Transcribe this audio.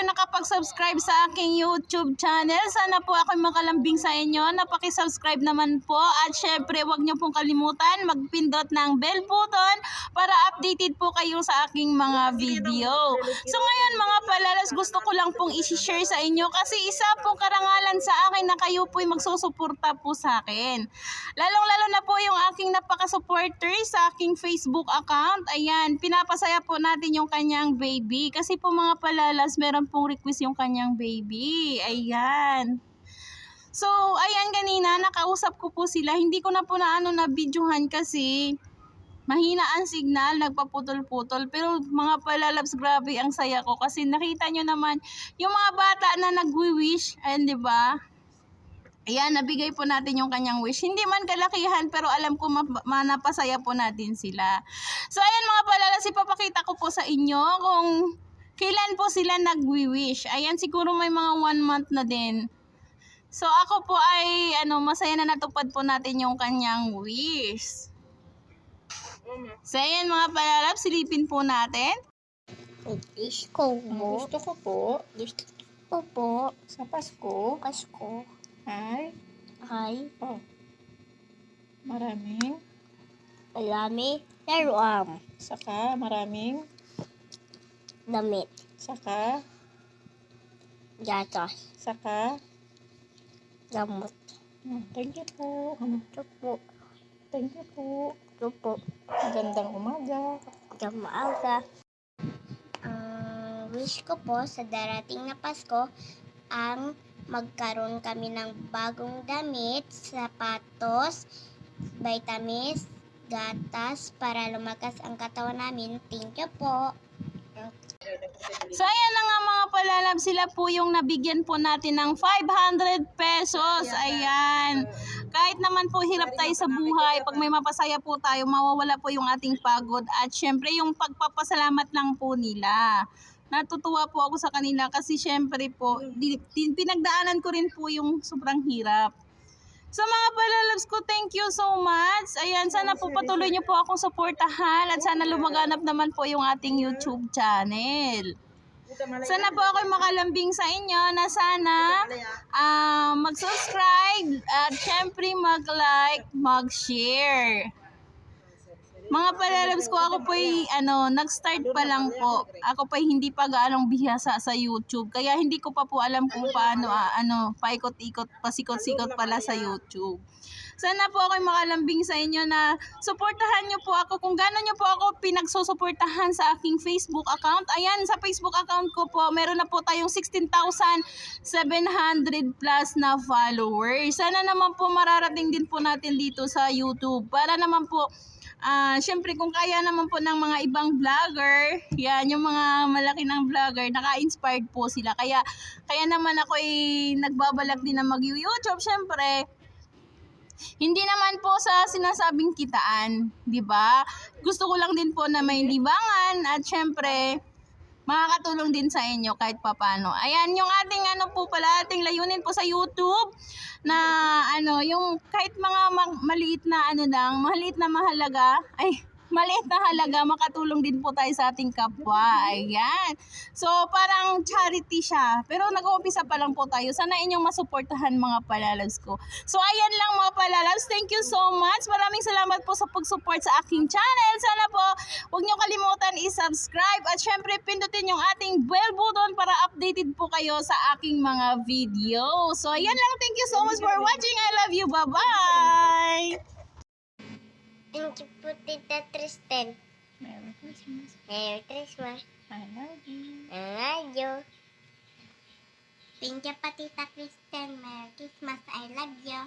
kayo nakapag-subscribe sa aking YouTube channel. Sana po ako'y makalambing sa inyo. Napaki-subscribe naman po. At syempre, huwag niyo pong kalimutan magpindot ng bell button para updated po kayo sa aking mga video. So ngayon mga palalas, gusto ko lang pong i-share sa inyo kasi isa pong karangalan sa akin na kayo po'y magsusuporta po sa akin. Lalong-lalo na po yung aking napaka-supporter sa aking Facebook account. Ayan, pinapasaya po natin yung kanyang baby. Kasi po mga palalas, meron pong request yung kanyang baby. Ayan. So, ayan kanina, nakausap ko po sila. Hindi ko na po na videohan kasi mahina ang signal, nagpaputol-putol. Pero mga palalabs, grabe ang saya ko. Kasi nakita nyo naman, yung mga bata na nagwi-wish, ayan diba? Ayan, nabigay po natin yung kanyang wish. Hindi man kalakihan, pero alam ko manapasaya po natin sila. So, ayan mga palalas, ipapakita ko po sa inyo kung kailan po sila nagwi-wish. Ayan, siguro may mga 1 month na din. So, ako po ay, masaya na natupad po natin yung kanyang wish. So, ayan mga palalab, silipin po natin. Wish ko po. Gusto ko po. Gusto ko po. Sa Pasko. Pasko. Ay. Oh. Maraming. Marami. Laruan. Saka, maraming. Damit. Saka, Gatas. saka. Gamot. Thank you po. Ito po. Thank you po. Ito po. Magandang umaga. Maaga. Wish ko po sa darating na Pasko ang magkaroon kami ng bagong damit, sapatos, vitamins, gatas para lumakas ang katawan namin. Thank you po. So ayan na nga mga palalab, sila po yung nabigyan po natin ng 500 pesos. Ayan. Kahit naman po hirap tayo sa buhay, pag may mapasaya po tayo, mawawala po yung ating pagod. At syempre yung pagpapasalamat lang po nila. Natutuwa po ako sa kanila kasi syempre po, pinagdaanan ko rin po yung sobrang hirap. So mga palalabs ko, thank you so much. Ayan, sana po patuloy niyo po akong suportahan at sana lumaganap naman po yung ating YouTube channel. Sana po ako'y makalambing sa inyo na sana mag-subscribe at syempre mag-like, mag-share. Mga palalabs ko, ako po'y nag-start pa lang po. Ako po'y hindi pa gaanong bihasa sa YouTube. Kaya hindi ko pa po alam kung paano paikot-ikot, pasikot-sikot pala sa YouTube. Sana po ako'y makalambing sa inyo na suportahan nyo po ako kung gano'n nyo po ako pinagsusuportahan sa aking Facebook account. Ayan, sa Facebook account ko po, meron na po tayong 16,700 plus na followers. Sana naman po mararating din po natin dito sa YouTube para naman po syempre kung kaya naman po ng mga ibang vlogger, yan yung mga malaki ng vlogger, naka-inspired po sila. Kaya naman ako nagbabalak din na mag-YouTube. Syempre, hindi naman po sa sinasabing kitaan, 'di ba? Gusto ko lang din po na may libangan at syempre makakatulong din sa inyo kahit papano. Ayan, yung ating ating layunin po sa YouTube na yung kahit mga maliit na maliit na mahalaga, maliit na halaga, makatulong din po tayo sa ating kapwa. Ayan. So, parang charity siya. Pero nag-uumpisa pa lang po tayo. Sana inyong masuportahan mga palalabs ko. So, ayan lang mga palalabs. Thank you so much. Maraming salamat po sa pag-support sa aking channel. Sana po, huwag niyo kalimutan i-subscribe. At syempre, pindutin yung ating bell button para updated po kayo sa aking mga video. So, ayan lang. Thank you so much for watching. I love you. Bye-bye! Thank you po, Tita Tristan. Merry Christmas. Merry Christmas. I love you. I love you. Thank you po, Tita Kristen. Merry Christmas. I love you.